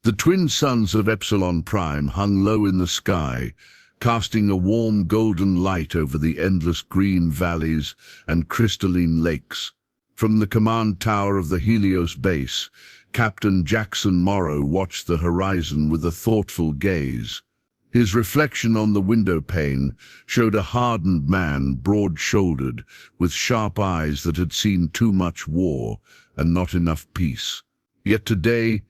The twin suns of Epsilon Prime hung low in the sky, casting a warm golden light over the endless green valleys and crystalline lakes. From the command tower of the Helios base, Captain Jackson Morrow watched the horizon with a thoughtful gaze. His reflection on the window pane showed a hardened man, broad-shouldered, with sharp eyes that had seen too much war and not enough peace. Yet today,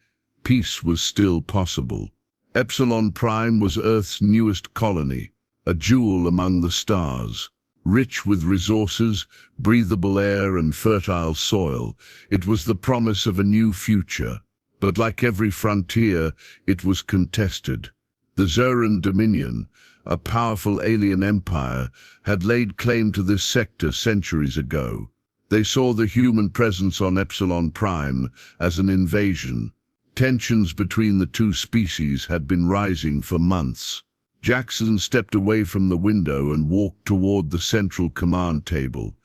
peace was still possible. Epsilon Prime was Earth's newest colony, a jewel among the stars. Rich with resources, breathable air and fertile soil, it was the promise of a new future. But like every frontier, it was contested. The Zeran Dominion, a powerful alien empire, had laid claim to this sector centuries ago. They saw the human presence on Epsilon Prime as an invasion. Tensions between the two species had been rising for months. Jackson stepped away from the window and walked toward the central command table,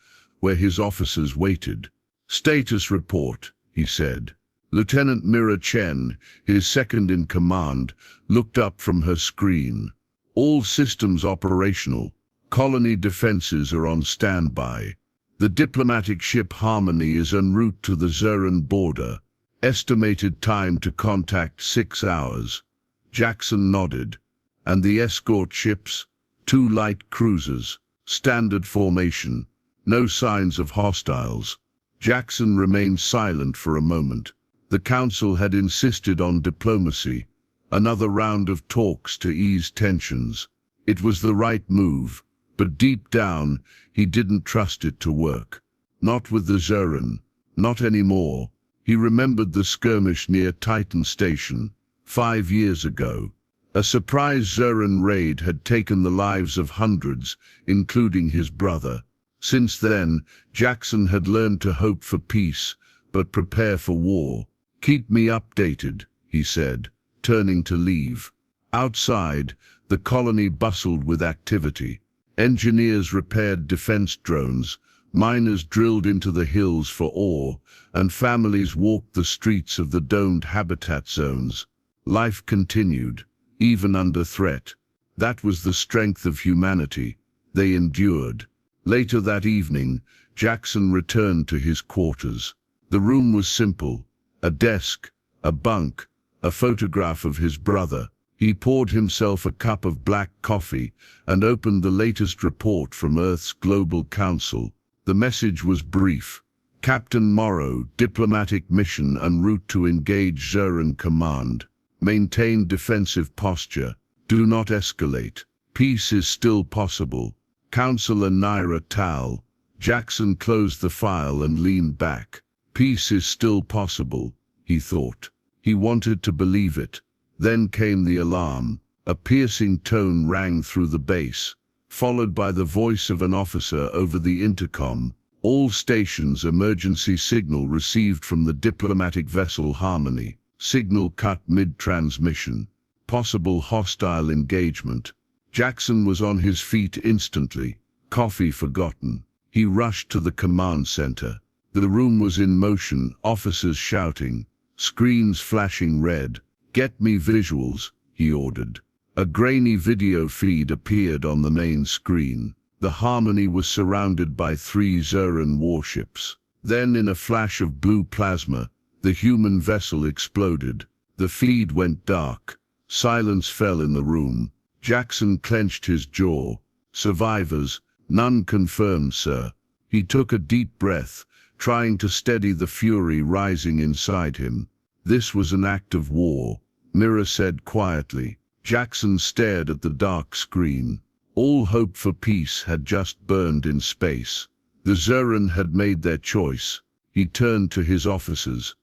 where his officers waited. "Status report," he said. Lieutenant Mira Chen, his second in command, looked up from her screen. "All systems operational. Colony defenses are on standby. The diplomatic ship Harmony is en route to the Zeran border. Estimated time to contact 6 hours." Jackson nodded. "And the escort ships?" "2 light cruisers. Standard formation. No signs of hostiles." Jackson remained silent for a moment. The Council had insisted on diplomacy, another round of talks to ease tensions. It was the right move, but deep down, he didn't trust it to work. Not with the Zeran, not anymore. He remembered the skirmish near Titan Station 5 years ago. A surprise Zeran raid had taken the lives of hundreds, including his brother. Since then, Jackson had learned to hope for peace, but prepare for war. "Keep me updated," he said, turning to leave. Outside, the colony bustled with activity. Engineers repaired defense drones, miners drilled into the hills for ore, and families walked the streets of the domed habitat zones. Life continued, even under threat. That was the strength of humanity. They endured. Later that evening, Jackson returned to his quarters. The room was simple: a desk, a bunk, a photograph of his brother. He poured himself a cup of black coffee and opened the latest report from Earth's Global Council. The message was brief. "Captain Morrow, diplomatic mission en route to engage Zeran command. Maintain defensive posture. Do not escalate. Peace is still possible. Counselor Naira Tal." Jackson closed the file and leaned back. Peace is still possible, he thought. He wanted to believe it. Then came the alarm. A piercing tone rang through the base, followed by the voice of an officer over the intercom. "All stations, emergency signal received from the diplomatic vessel Harmony. Signal cut mid-transmission. Possible hostile engagement." Jackson was on his feet instantly, coffee forgotten. He rushed to the command center. The room was in motion, officers shouting, screens flashing red. "Get me visuals," he ordered. A grainy video feed appeared on the main screen. The Harmony was surrounded by 3 Zeran warships. Then, in a flash of blue plasma, the human vessel exploded. The feed went dark. Silence fell in the room. Jackson clenched his jaw. "Survivors? None confirmed, sir." He took a deep breath, trying to steady the fury rising inside him. "This was an act of war," Mira said quietly. Jackson stared at the dark screen. All hope for peace had just burned in space. The Zeran had made their choice. He turned to his officers.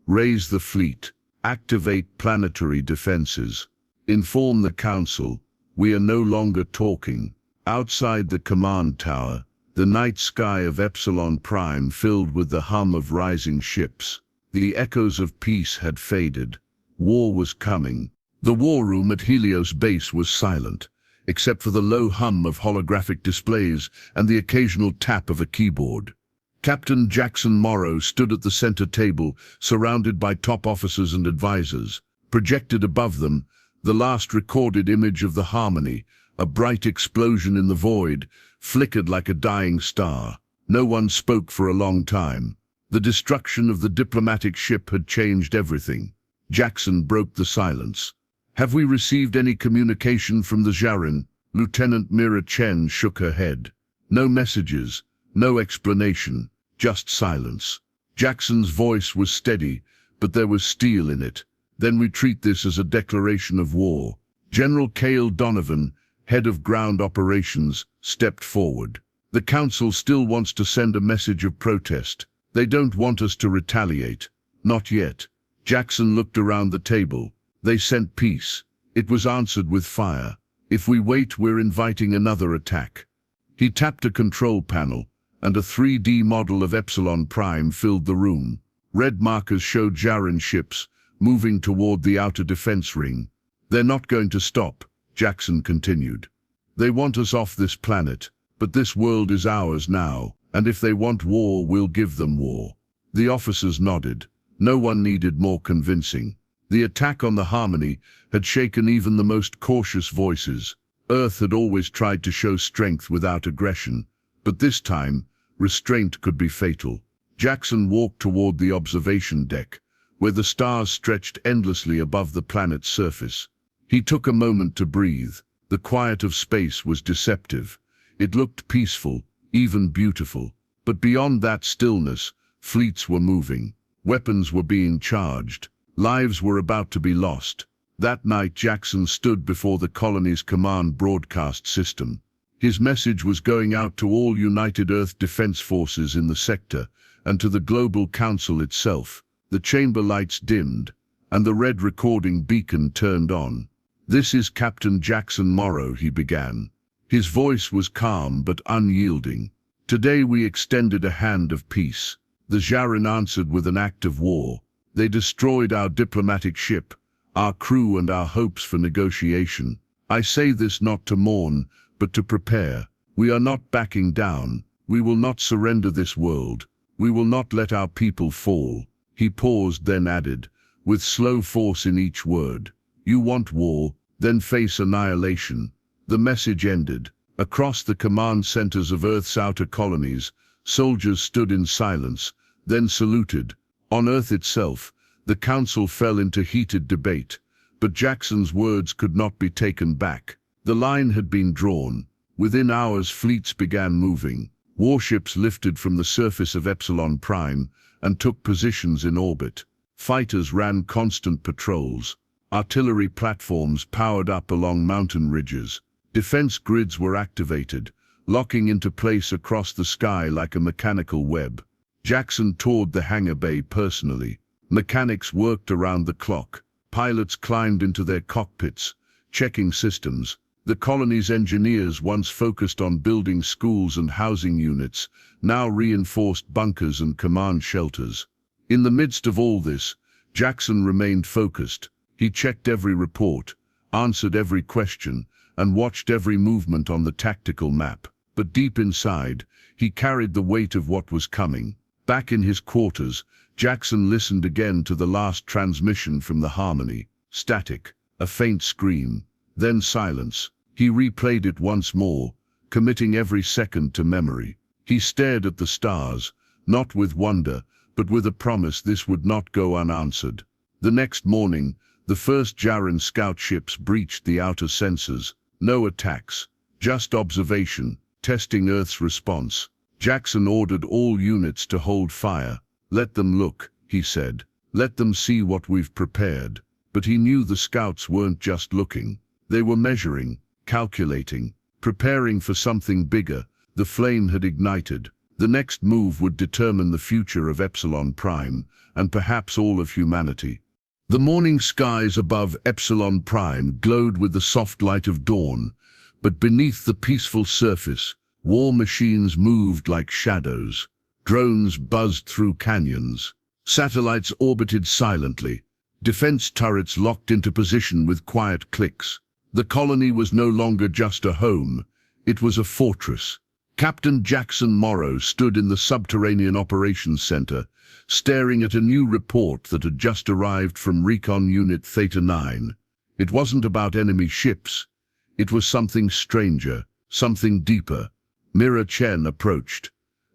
"Raise the fleet. Activate planetary defenses. Inform the Council. We are no longer talking." Outside the command tower, the night sky of Epsilon Prime filled with the hum of rising ships. The echoes of peace had faded. War was coming. The war room at Helios base was silent, except for the low hum of holographic displays and the occasional tap of a keyboard. Captain Jackson Morrow stood at the center table, surrounded by top officers and advisors. Projected above them, the last recorded image of the Harmony, a bright explosion in the void, flickered like a dying star. No one spoke for a long time. The destruction of the diplomatic ship had changed everything. Jackson broke the silence. "Have we received any communication from the Jarin?" Lieutenant Mira Chen shook her head. "No messages, no explanation, just silence." Jackson's voice was steady, but there was steel in it. "Then we treat this as a declaration of war." General Cale Donovan, head of ground operations, stepped forward. "The Council still wants to send a message of protest. They don't want us to retaliate. Not yet." Jackson looked around the table. "They sent peace. It was answered with fire. If we wait, we're inviting another attack." He tapped a control panel, and a 3D model of Epsilon Prime filled the room. Red markers showed Jarin ships, moving toward the outer defense ring. "They're not going to stop," Jackson continued. "They want us off this planet, but this world is ours now, and if they want war, we'll give them war." The officers nodded. No one needed more convincing. The attack on the Harmony had shaken even the most cautious voices. Earth had always tried to show strength without aggression, but this time, restraint could be fatal. Jackson walked toward the observation deck, where the stars stretched endlessly above the planet's surface. He took a moment to breathe. The quiet of space was deceptive. It looked peaceful, even beautiful. But beyond that stillness, fleets were moving. Weapons were being charged. Lives were about to be lost. That night, Jackson stood before the colony's command broadcast system. His message was going out to all United Earth Defense Forces in the sector and to the Global Council itself. The chamber lights dimmed, and the red recording beacon turned on. "This is Captain Jackson Morrow," he began. His voice was calm but unyielding. "Today we extended a hand of peace. The Jarin answered with an act of war. They destroyed our diplomatic ship, our crew, and our hopes for negotiation. I say this not to mourn, but to prepare. We are not backing down. We will not surrender this world. We will not let our people fall." He paused, then added, with slow force in each word, "You want war, then face annihilation." The message ended. Across the command centers of Earth's outer colonies, soldiers stood in silence, then saluted. On Earth itself, the Council fell into heated debate, but Jackson's words could not be taken back. The line had been drawn. Within hours, fleets began moving. Warships lifted from the surface of Epsilon Prime and took positions in orbit. Fighters ran constant patrols. Artillery platforms powered up along mountain ridges. Defense grids were activated, locking into place across the sky like a mechanical web. Jackson toured the hangar bay personally. Mechanics worked around the clock. Pilots climbed into their cockpits, checking systems. The colony's engineers, once focused on building schools and housing units, now reinforced bunkers and command shelters. In the midst of all this, Jackson remained focused. He checked every report, answered every question, and watched every movement on the tactical map. But deep inside, he carried the weight of what was coming. Back in his quarters, Jackson listened again to the last transmission from the Harmony. Static, a faint scream, then silence. He replayed it once more, committing every second to memory. He stared at the stars, not with wonder, but with a promise this would not go unanswered. The next morning, the first Jarin scout ships breached the outer sensors. No attacks, just observation, testing Earth's response. Jackson ordered all units to hold fire. "Let them look," he said. "Let them see what we've prepared." But he knew the scouts weren't just looking. They were measuring, calculating, preparing for something bigger. The flame had ignited. The next move would determine the future of Epsilon Prime, and perhaps all of humanity. The morning skies above Epsilon Prime glowed with the soft light of dawn, but beneath the peaceful surface, war machines moved like shadows. Drones buzzed through canyons. Satellites orbited silently. Defense turrets locked into position with quiet clicks. The colony was no longer just a home. It was a fortress, Captain Jackson Morrow stood in the subterranean operations center, staring at a new report that had just arrived from Recon Unit Theta 9. It wasn't about enemy ships. It was something stranger, something deeper. Mira Chen approached,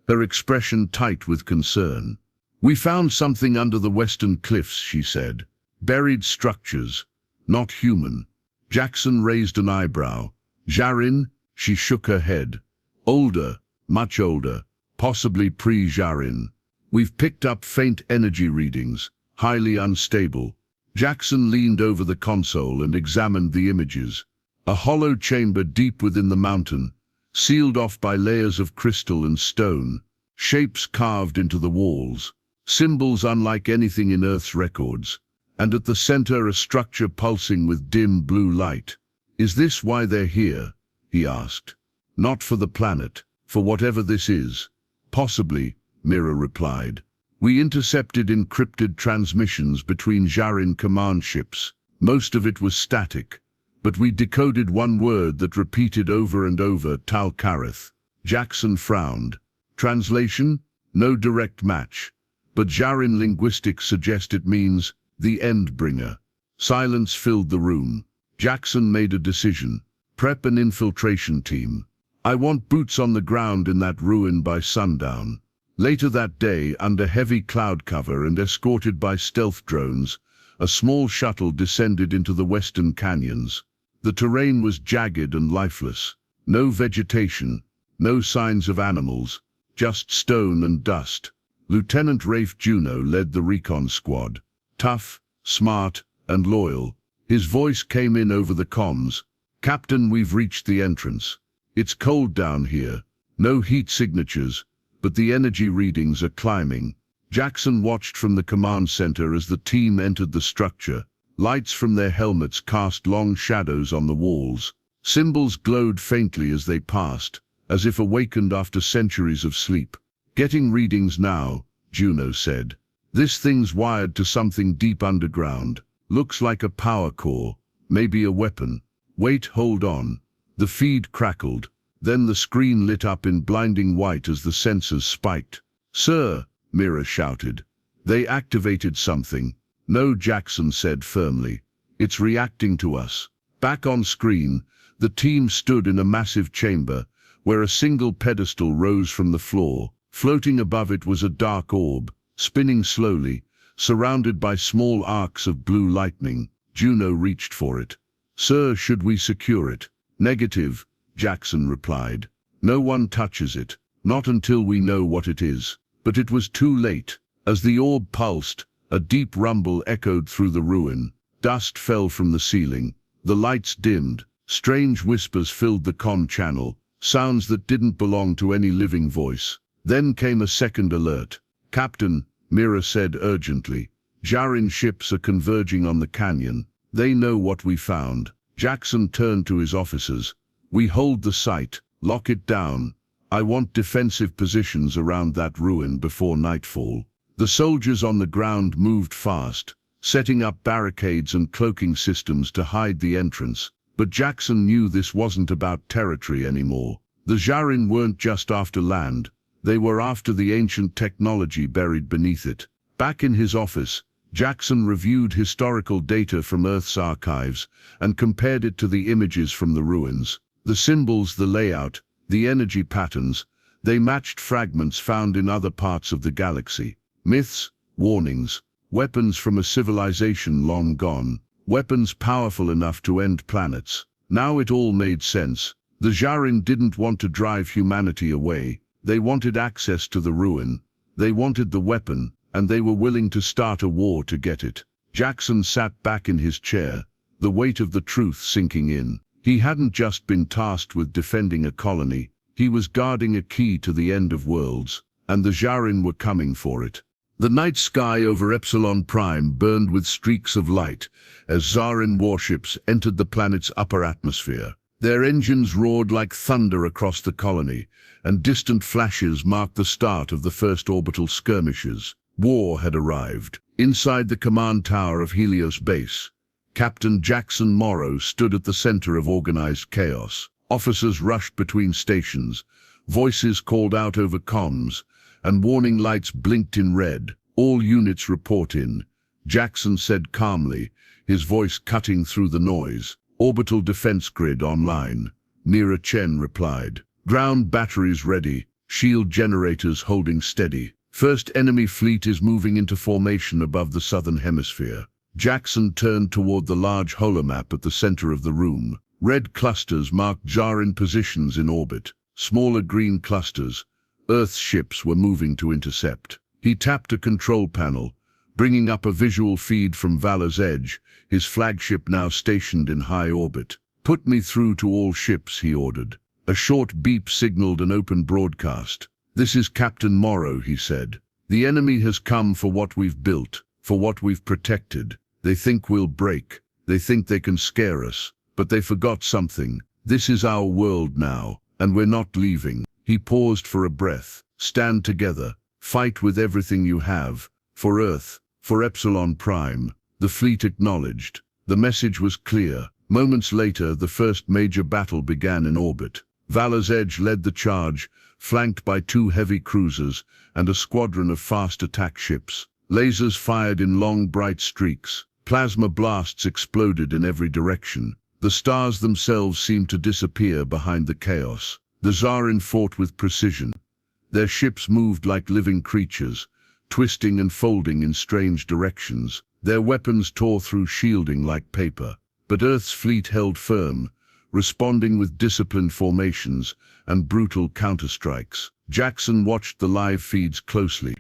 her expression tight with concern. "We found something under the western cliffs," she said. "Buried structures, not human." Jackson raised an eyebrow. "Jarin?" She shook her head. "Older, much older, possibly pre-Jarin. We've picked up faint energy readings, highly unstable." Jackson leaned over the console and examined the images. A hollow chamber deep within the mountain, sealed off by layers of crystal and stone, shapes carved into the walls, symbols unlike anything in Earth's records, and at the center a structure pulsing with dim blue light. "Is this why they're here?" he asked. "Not for the planet, for whatever this is." "Possibly," Mira replied. "We intercepted encrypted transmissions between Jarin command ships. Most of it was static, but we decoded one word that repeated over and over, Tal Kareth." Jackson frowned. "Translation? No direct match, but Jarin linguistics suggest it means the Endbringer." Silence filled the room. Jackson made a decision. "Prep an infiltration team. I want boots on the ground in that ruin by sundown." Later that day, under heavy cloud cover and escorted by stealth drones, a small shuttle descended into the western canyons. The terrain was jagged and lifeless. No vegetation, no signs of animals, just stone and dust. Lieutenant Rafe Juno led the recon squad. Tough, smart, and loyal. His voice came in over the comms. "Captain, we've reached the entrance. It's cold down here. No heat signatures, but the energy readings are climbing." Jackson watched from the command center as the team entered the structure. Lights from their helmets cast long shadows on the walls. Symbols glowed faintly as they passed, as if awakened after centuries of sleep. "Getting readings now," Juno said. "This thing's wired to something deep underground. Looks like a power core, maybe a weapon." "Wait, hold on." The feed crackled. Then the screen lit up in blinding white as the sensors spiked. "Sir," Mira shouted. "They activated something." "No," Jackson said firmly. "It's reacting to us." Back on screen, the team stood in a massive chamber, where a single pedestal rose from the floor. Floating above it was a dark orb, spinning slowly, surrounded by small arcs of blue lightning. Juno reached for it. "Sir, should we secure it?" "Negative," Jackson replied. "No one touches it, not until we know what it is." But it was too late. As the orb pulsed, a deep rumble echoed through the ruin. Dust fell from the ceiling. The lights dimmed. Strange whispers filled the comm channel, sounds that didn't belong to any living voice. Then came a second alert. "Captain," Mira said urgently, "Jarin ships are converging on the canyon. They know what we found." Jackson turned to his officers. "We hold the site. Lock it down. I want defensive positions around that ruin before nightfall." The soldiers on the ground moved fast, setting up barricades and cloaking systems to hide the entrance. But Jackson knew this wasn't about territory anymore. The Jarin weren't just after land. They were after the ancient technology buried beneath it. Back in his office, Jackson reviewed historical data from Earth's archives and compared it to the images from the ruins. The symbols, the layout, the energy patterns, they matched fragments found in other parts of the galaxy. Myths, warnings, weapons from a civilization long gone, weapons powerful enough to end planets. Now it all made sense. The Jarin didn't want to drive humanity away. They wanted access to the ruin. They wanted the weapon, and they were willing to start a war to get it. Jackson sat back in his chair, the weight of the truth sinking in. He hadn't just been tasked with defending a colony. He was guarding a key to the end of worlds, and the Jarin were coming for it. The night sky over Epsilon Prime burned with streaks of light as Zarin warships entered the planet's upper atmosphere. Their engines roared like thunder across the colony, and distant flashes marked the start of the first orbital skirmishes. War had arrived. Inside the command tower of Helios Base, Captain Jackson Morrow stood at the center of organized chaos. Officers rushed between stations, Voices called out over comms, and warning lights blinked in red. "All units report in," Jackson said calmly, his voice cutting through the noise. "Orbital defense grid online," Mira Chen replied. "Ground batteries ready, shield generators holding steady. First enemy fleet is moving into formation above the southern hemisphere." Jackson turned toward the large holomap at the center of the room. Red clusters marked Djarin positions in orbit. Smaller green clusters, Earth's ships, were moving to intercept. He tapped a control panel, bringing up a visual feed from Valor's Edge, his flagship now stationed in high orbit. "Put me through to all ships," he ordered. A short beep signaled an open broadcast. "This is Captain Morrow," he said. "The enemy has come for what we've built, for what we've protected. They think we'll break. They think they can scare us. But they forgot something. This is our world now, and we're not leaving." He paused for a breath. "Stand together. Fight with everything you have. For Earth, for Epsilon Prime." The fleet acknowledged. The message was clear. Moments later, the first major battle began in orbit. Valor's Edge led the charge, flanked by 2 heavy cruisers and a squadron of fast attack ships. Lasers fired in long, bright streaks. Plasma blasts exploded in every direction. The stars themselves seemed to disappear behind the chaos. The Djarin fought with precision. Their ships moved like living creatures, twisting and folding in strange directions. Their weapons tore through shielding like paper. But Earth's fleet held firm, responding with disciplined formations and brutal counterstrikes. Jackson watched the live feeds closely.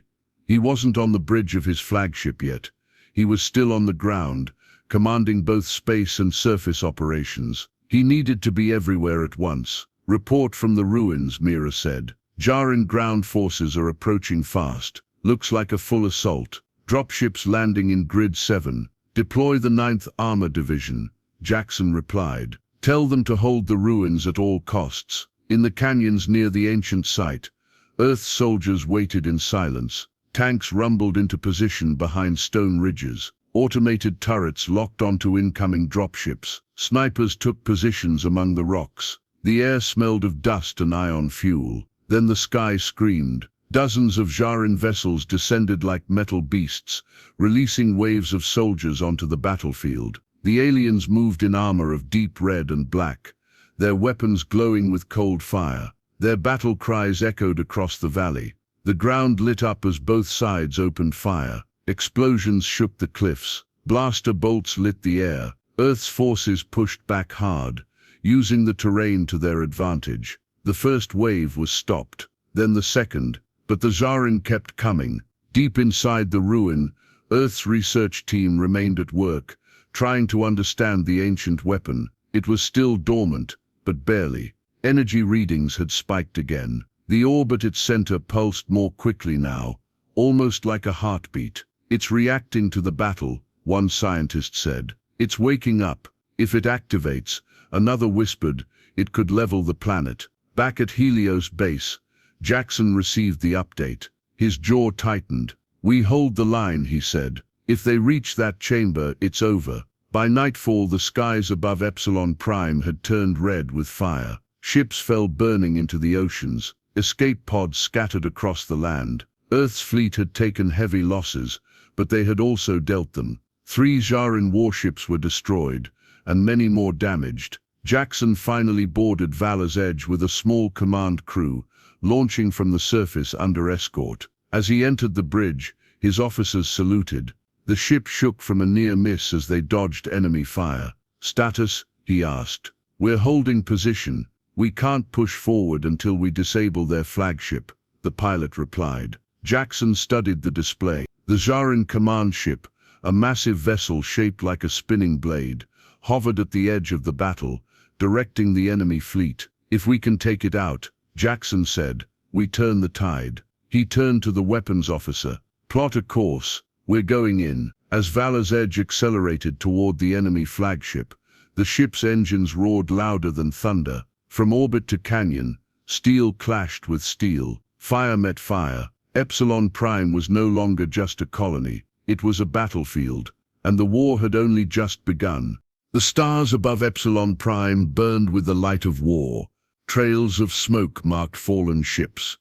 He wasn't on the bridge of his flagship yet. He was still on the ground, commanding both space and surface operations. He needed to be everywhere at once. "Report from the ruins," Mira said. "Djarin ground forces are approaching fast. Looks like a full assault. Dropships landing in Grid 7. Deploy the 9th Armor Division," Jackson replied. "Tell them to hold the ruins at all costs." In the canyons near the ancient site, Earth's soldiers waited in silence. Tanks rumbled into position behind stone ridges. Automated turrets locked onto incoming dropships. Snipers took positions among the rocks. The air smelled of dust and ion fuel. Then the sky screamed. Dozens of Djarin vessels descended like metal beasts, releasing waves of soldiers onto the battlefield. The aliens moved in armor of deep red and black, their weapons glowing with cold fire. Their battle cries echoed across the valley. The ground lit up as both sides opened fire. Explosions shook the cliffs. Blaster bolts lit the air. Earth's forces pushed back hard, using the terrain to their advantage. The first wave was stopped, then the second, but the Djarin kept coming. Deep inside the ruin, Earth's research team remained at work, trying to understand the ancient weapon. It was still dormant, but barely. Energy readings had spiked again. The orb at its center pulsed more quickly now, almost like a heartbeat. "It's reacting to the battle," one scientist said. "It's waking up. If it activates," another whispered, "it could level the planet." Back at Helios base, Jackson received the update. His jaw tightened. "We hold the line," he said. "If they reach that chamber, it's over." By nightfall, the skies above Epsilon Prime had turned red with fire. Ships fell burning into the oceans. Escape pods scattered across the land. Earth's fleet had taken heavy losses, but they had also dealt them. 3 Djarin warships were destroyed, and many more damaged. Jackson finally boarded Valor's Edge with a small command crew, launching from the surface under escort. As he entered the bridge, his officers saluted. The ship shook from a near miss as they dodged enemy fire. "Status?" he asked. "We're holding position. We can't push forward until we disable their flagship," the pilot replied. Jackson studied the display. The Djarin command ship, a massive vessel shaped like a spinning blade, hovered at the edge of the battle, directing the enemy fleet. "If we can take it out," Jackson said, "we turn the tide." He turned to the weapons officer. "Plot a course. We're going in." As Valor's Edge accelerated toward the enemy flagship, the ship's engines roared louder than thunder. From orbit to canyon, steel clashed with steel. Fire met fire. Epsilon Prime was no longer just a colony. It was a battlefield, and the war had only just begun. The stars above Epsilon Prime burned with the light of war, Trails of smoke marked fallen ships.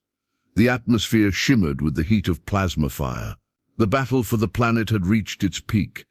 The atmosphere shimmered with the heat of plasma fire. The battle for the planet had reached its peak,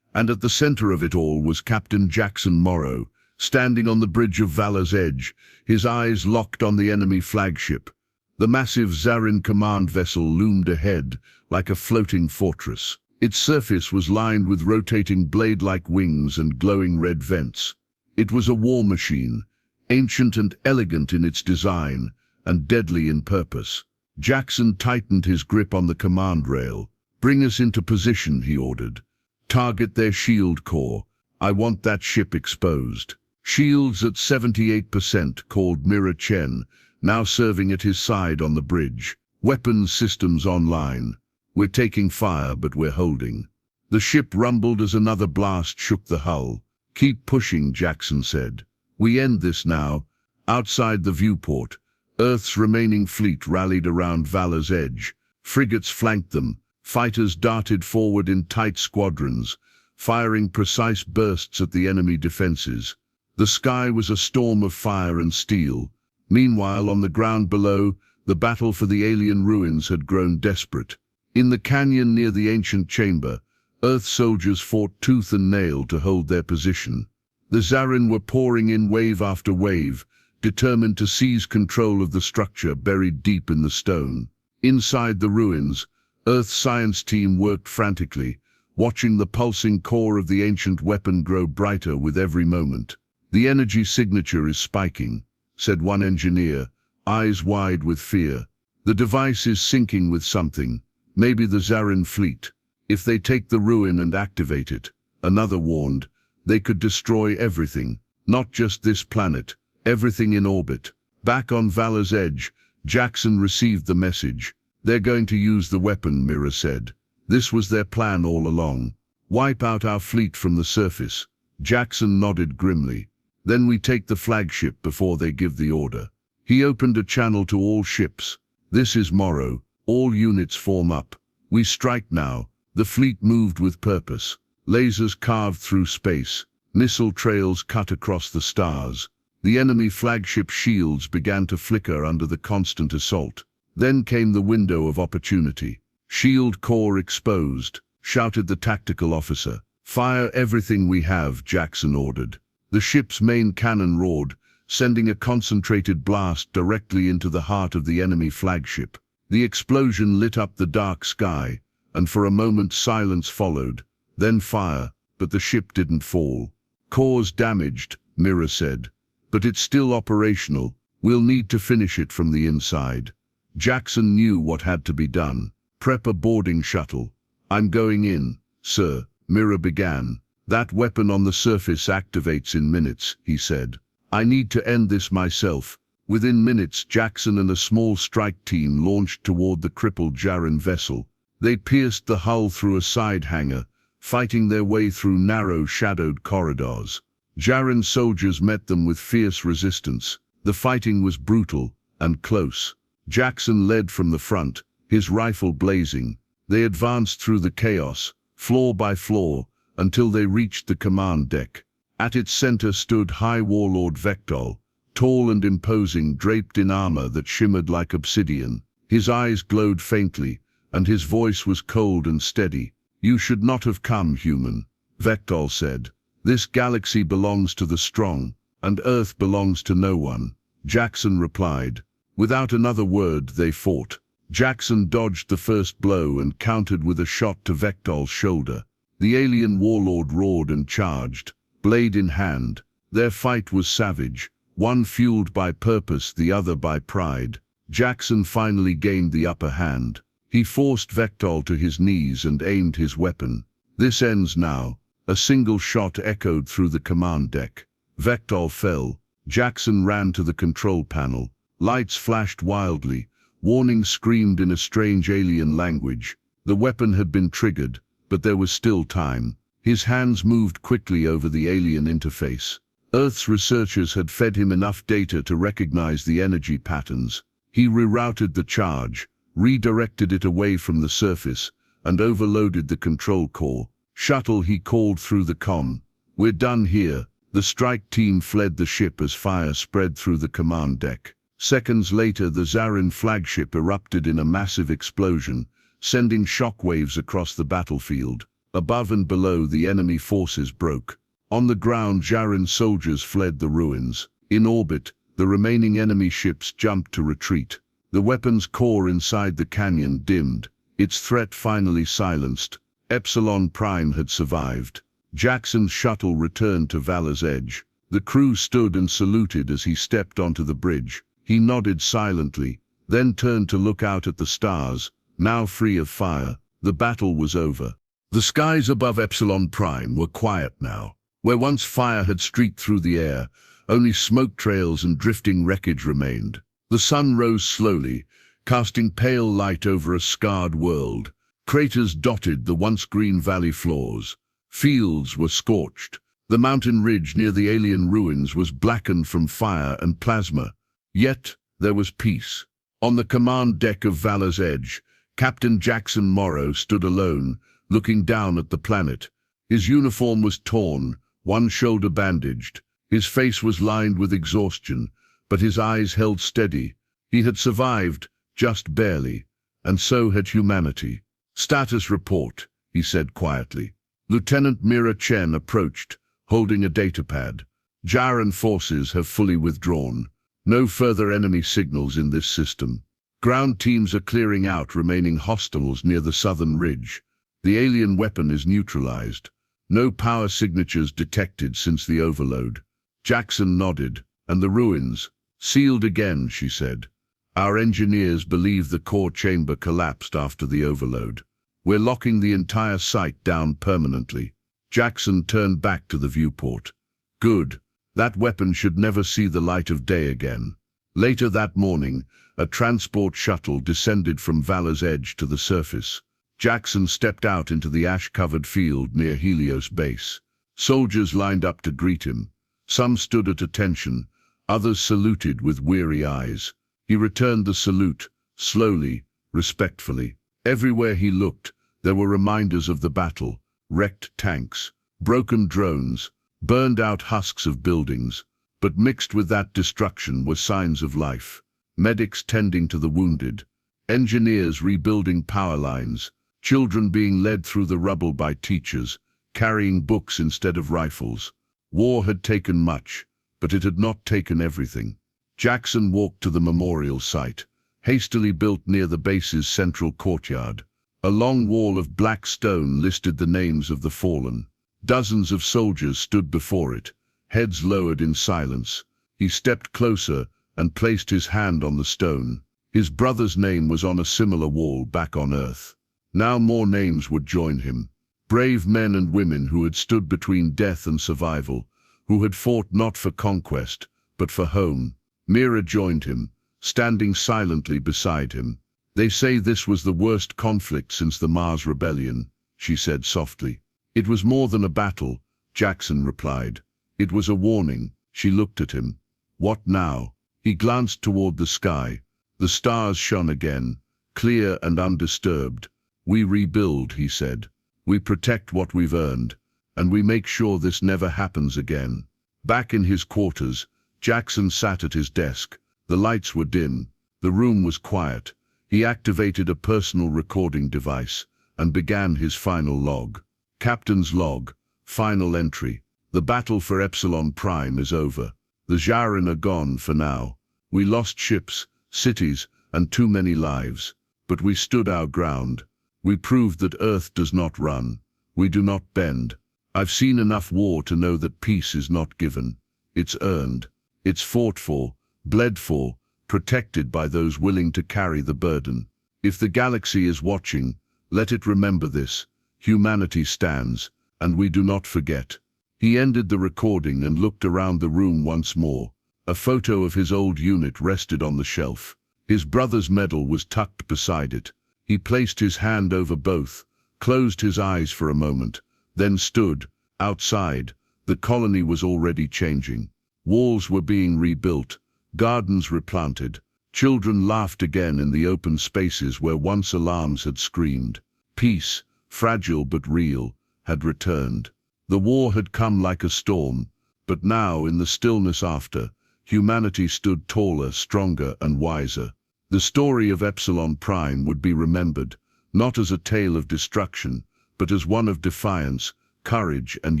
and at the center of it all was Captain Jackson Morrow, standing on the bridge of Valor's Edge, his eyes locked on the enemy flagship. The massive Zarin command vessel loomed ahead, like a floating fortress. Its surface was lined with rotating blade-like wings and glowing red vents. It was a war machine, ancient and elegant in its design, and deadly in purpose. Jackson tightened his grip on the command rail. "Bring us into position," he ordered. "Target their shield core. I want that ship exposed." "Shields at 78%, called Mira Chen, now serving at his side on the bridge. "Weapons systems online. We're taking fire, but we're holding." The ship rumbled as another blast shook the hull. "Keep pushing," Jackson said. "We end this now." Outside the viewport, Earth's remaining fleet rallied around Valor's Edge. Frigates flanked them. Fighters darted forward in tight squadrons, firing precise bursts at the enemy defenses. The sky was a storm of fire and steel. Meanwhile, on the ground below, the battle for the alien ruins had grown desperate. In the canyon near the ancient chamber, Earth soldiers fought tooth and nail to hold their position. The Zarin were pouring in wave after wave, determined to seize control of the structure buried deep in the stone. Inside the ruins, Earth's science team worked frantically, watching the pulsing core of the ancient weapon grow brighter with every moment. "The energy signature is spiking," said one engineer, eyes wide with fear. "The device is syncing with something, maybe the Zarin fleet. If they take the ruin and activate it," another warned, "they could destroy everything, not just this planet, everything in orbit." Back on Valor's Edge, Jackson received the message. "They're going to use the weapon," Mira said. "This was their plan all along. Wipe out our fleet from the surface." Jackson nodded grimly. "Then we take the flagship before they give the order." He opened a channel to all ships. "This is Morrow. All units form up. We strike now." The fleet moved with purpose. Lasers carved through space. Missile trails cut across the stars. The enemy flagship shields began to flicker under the constant assault. Then came the window of opportunity. "Shield core exposed," shouted the tactical officer. "Fire everything we have," Jackson ordered. The ship's main cannon roared, sending a concentrated blast directly into the heart of the enemy flagship. The explosion lit up the dark sky, and for a moment silence followed, then fire, but the ship didn't fall. "Core's damaged," Mira said, "but it's still operational. We'll need to finish it from the inside." Jackson knew what had to be done. "Prep a boarding shuttle." "I'm going in, sir," Mira began. "That weapon on the surface activates in minutes," he said. "I need to end this myself." Within minutes, Jackson and a small strike team launched toward the crippled Zarin vessel. They pierced the hull through a side hangar, fighting their way through narrow, shadowed corridors. Zarin soldiers met them with fierce resistance. The fighting was brutal and close. Jackson led from the front, his rifle blazing. They advanced through the chaos, floor by floor, until they reached the command deck. At its center stood High Warlord Vectol, tall and imposing, draped in armor that shimmered like obsidian. His eyes glowed faintly, and his voice was cold and steady. "You should not have come, human," Vectol said. "This galaxy belongs to the strong, and Earth belongs to no one." Jackson replied. Without another word, they fought. Jackson dodged the first blow and countered with a shot to Vectol's shoulder. The alien warlord roared and charged, blade in hand. Their fight was savage, one fueled by purpose, the other by pride. Jackson finally gained the upper hand. He forced Vectol to his knees and aimed his weapon. "This ends now." A single shot echoed through the command deck. Vectol fell. Jackson ran to the control panel. Lights flashed wildly. Warnings screamed in a strange alien language. The weapon had been triggered, but there was still time. His hands moved quickly over the alien interface. Earth's researchers had fed him enough data to recognize the energy patterns. He rerouted the charge, redirected it away from the surface, and overloaded the control core. "Shuttle," he called through the comm. "We're done here." The strike team fled the ship as fire spread through the command deck. Seconds later, the Zarin flagship erupted in a massive explosion, sending shockwaves across the battlefield. Above and below, the enemy forces broke. On the ground, Zarin soldiers fled the ruins. In orbit, the remaining enemy ships jumped to retreat. The weapons core inside the canyon dimmed, its threat finally silenced. Epsilon Prime had survived. Jackson's shuttle returned to Valor's Edge. The crew stood and saluted as he stepped onto the bridge. He nodded silently, then turned to look out at the stars, now free of fire. The battle was over. The skies above Epsilon Prime were quiet now. Where once fire had streaked through the air, only smoke trails and drifting wreckage remained. The sun rose slowly, casting pale light over a scarred world. Craters dotted the once green valley floors. Fields were scorched. The mountain ridge near the alien ruins was blackened from fire and plasma. Yet there was peace. On the command deck of Valor's Edge, Captain Jackson Morrow stood alone, looking down at the planet. His uniform was torn, one shoulder bandaged. His face was lined with exhaustion, but his eyes held steady. He had survived, just barely, and so had humanity. "Status report," he said quietly. Lieutenant Mira Chen approached, holding a datapad. "Jaran forces have fully withdrawn. No further enemy signals in this system. Ground teams are clearing out remaining hostiles near the southern ridge. The alien weapon is neutralized. No power signatures detected since the overload." Jackson nodded. "And the ruins? Sealed again," she said. "Our engineers believe the core chamber collapsed after the overload. We're locking the entire site down permanently." Jackson turned back to the viewport. "Good. That weapon should never see the light of day again." Later that morning, a transport shuttle descended from Valor's Edge to the surface. Jackson stepped out into the ash-covered field near Helios Base. Soldiers lined up to greet him. Some stood at attention, others saluted with weary eyes. He returned the salute, slowly, respectfully. Everywhere he looked, there were reminders of the battle: wrecked tanks, broken drones, burned-out husks of buildings. But mixed with that destruction were signs of life. Medics tending to the wounded, engineers rebuilding power lines, children being led through the rubble by teachers, carrying books instead of rifles. War had taken much, but it had not taken everything. Jackson walked to the memorial site, hastily built near the base's central courtyard. A long wall of black stone listed the names of the fallen. Dozens of soldiers stood before it, heads lowered in silence. He stepped closer and placed his hand on the stone. His brother's name was on a similar wall back on Earth. Now more names would join him. Brave men and women who had stood between death and survival, who had fought not for conquest, but for home. Mira joined him, standing silently beside him. "They say this was the worst conflict since the Mars Rebellion," she said softly. "It was more than a battle," Jackson replied. "It was a warning." She looked at him. "What now?" He glanced toward the sky. The stars shone again, clear and undisturbed. "We rebuild," he said. "We protect what we've earned, and we make sure this never happens again." Back in his quarters, Jackson sat at his desk. The lights were dim. The room was quiet. He activated a personal recording device and began his final log. Captain's log, final entry. "The battle for Epsilon Prime is over. The Jarin are gone for now. We lost ships, cities, and too many lives. But we stood our ground. We proved that Earth does not run. We do not bend. I've seen enough war to know that peace is not given. It's earned. It's fought for, bled for, protected by those willing to carry the burden. If the galaxy is watching, let it remember this. Humanity stands, and we do not forget." He ended the recording and looked around the room once more. A photo of his old unit rested on the shelf. His brother's medal was tucked beside it. He placed his hand over both, closed his eyes for a moment, then stood. Outside, the colony was already changing. Walls were being rebuilt, gardens replanted. Children laughed again in the open spaces where once alarms had screamed. Peace, fragile but real, had returned. The war had come like a storm, But now, in the stillness after, humanity stood taller, stronger, and wiser. The story of Epsilon Prime would be remembered, not as a tale of destruction, but as one of defiance, courage, and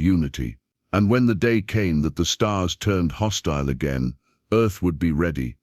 unity. And when the day came that the stars turned hostile again, Earth would be ready,